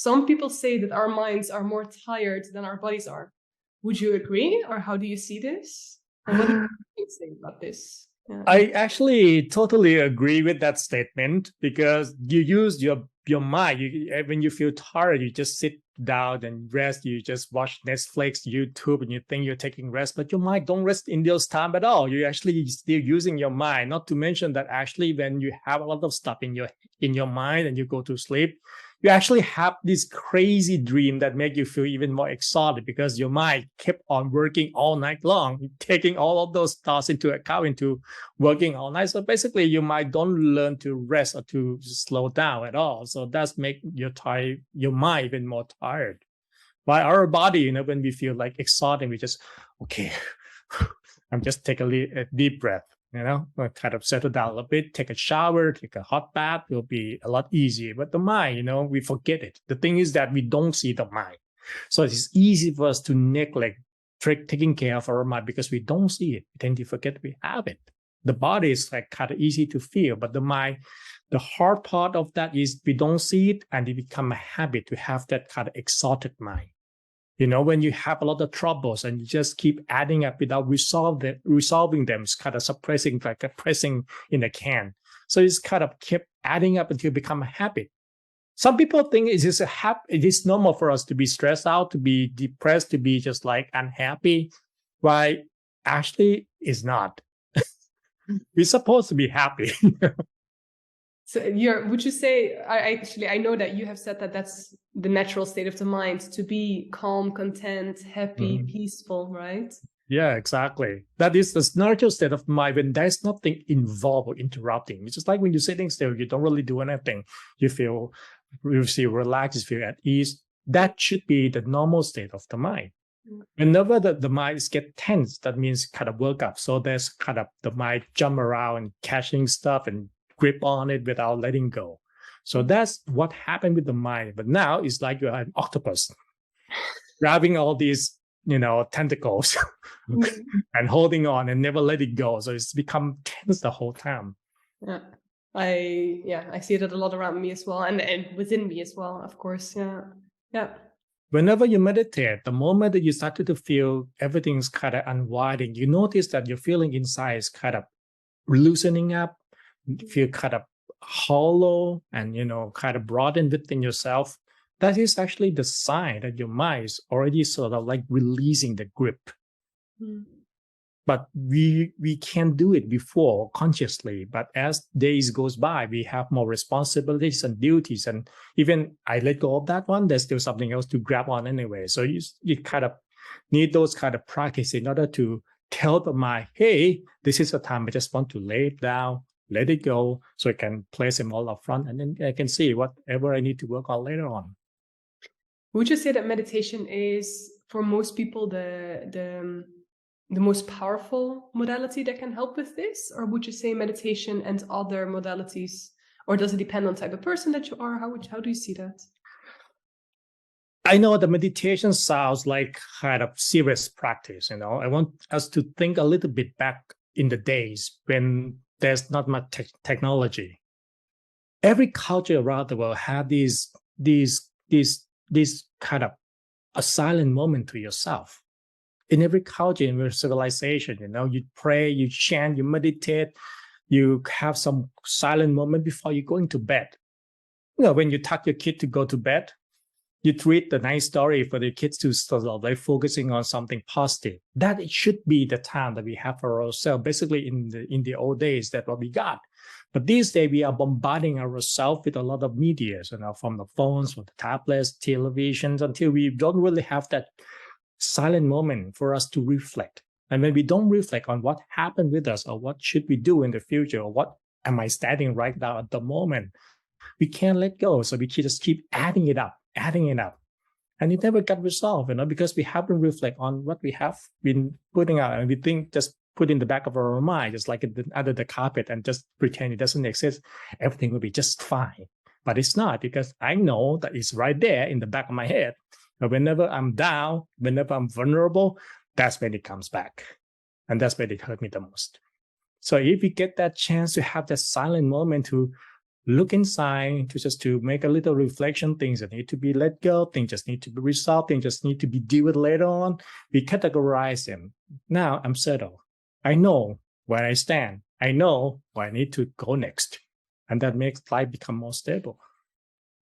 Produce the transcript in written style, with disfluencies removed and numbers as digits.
some people say that our minds are more tired than our bodies are. Would you agree, or how do you see this? And what do you think about this? Yeah. I actually totally agree with that statement, because you use your mind. When you feel tired, you just sit down and rest. You just watch Netflix, YouTube, and you think you're taking rest, but your mind don't rest in those time at all. You're actually still using your mind. Not to mention that actually when you have a lot of stuff in your mind and you go to sleep, you actually have this crazy dream that make you feel even more exhausted, because your mind kept on working all night long, taking all of those thoughts into account, into working all night. So basically, your mind don't learn to rest or to slow down at all. So that's make your mind even more tired. While our body, when we feel like exhausted, we just, okay, I'm just take a deep breath, kind of settle down a bit, take a shower, take a hot bath. It'll be a lot easier. But the mind, we forget it. The thing is that we don't see the mind. So it's easy for us to neglect taking care of our mind because we don't see it. We tend to forget we have it. The body is like kind of easy to feel, but the mind, the hard part of that is we don't see it, and it become a habit to have that kind of exhausted mind. When you have a lot of troubles and you just keep adding up without resolving them, it's kind of suppressing, like a pressing in a can. So it's kind of kept adding up until it become a habit. Some people think it is normal for us to be stressed out, to be depressed, to be just like unhappy. Why? Actually, it's not. We're supposed to be happy. So would you say, I know that you have said that that's the natural state of the mind, to be calm, content, happy, peaceful, right? Yeah, exactly. That is the natural state of mind when there's nothing involved or interrupting. It's just like when you're sitting still, you don't really do anything. You feel relaxed, you feel at ease. That should be the normal state of the mind. Whenever the mind gets tense, that means kind of work up. So there's kind of the mind jump around and catching stuff and grip on it without letting go. So that's what happened with the mind. But now it's like you're an octopus grabbing all these, tentacles and holding on and never let it go. So it's become tense the whole time. Yeah. I see that a lot around me as well, and within me as well, of course. Yeah. Whenever you meditate, the moment that you start to feel everything's kind of unwinding, you notice that your feeling inside is kind of loosening up, feel kind of hollow and, kind of broadened within yourself. That is actually the sign that your mind is already sort of like releasing the grip. But we can't do it before consciously. But as days goes by, we have more responsibilities and duties. And even I let go of that one, there's still something else to grab on anyway. So you kind of need those kind of practice in order to tell the mind, hey, this is the time I just want to lay it down, let it go, so I can place them all up front, and then I can see whatever I need to work on later on. Would you say that meditation is, for most people, the most powerful modality that can help with this? Or would you say meditation and other modalities, or does it depend on the type of person that you are? How do you see that? I know the meditation sounds like kind of serious practice. I want us to think a little bit back in the days when there's not much technology. Every culture around the world had these kind of a silent moment to yourself. In every culture, in every civilization, you pray, you chant, you meditate, you have some silent moment before you go into bed. When you tuck your kid to go to bed, you read the nice story for the kids to start like focusing on something positive. That it should be the time that we have for ourselves. Basically, in the old days, that's what we got. But these days, we are bombarding ourselves with a lot of media, from the phones, from the tablets, televisions, until we don't really have that silent moment for us to reflect. And when we don't reflect on what happened with us, or what should we do in the future, or what am I studying right now at the moment, we can't let go. So we just keep adding it up. And it never got resolved, because we haven't reflect on what we have been putting out. And we think just put in the back of our mind, just like under the carpet, and just pretend it doesn't exist. Everything will be just fine. But it's not, because I know that it's right there in the back of my head. But whenever I'm down, whenever I'm vulnerable, that's when it comes back. And that's when it hurt me the most. So if we get that chance to have that silent moment to look inside to make a little reflection, things that need to be let go, things just need to be resolved, things just need to be dealt with later on. We categorize them. Now I'm settled. I know where I stand. I know where I need to go next. And that makes life become more stable.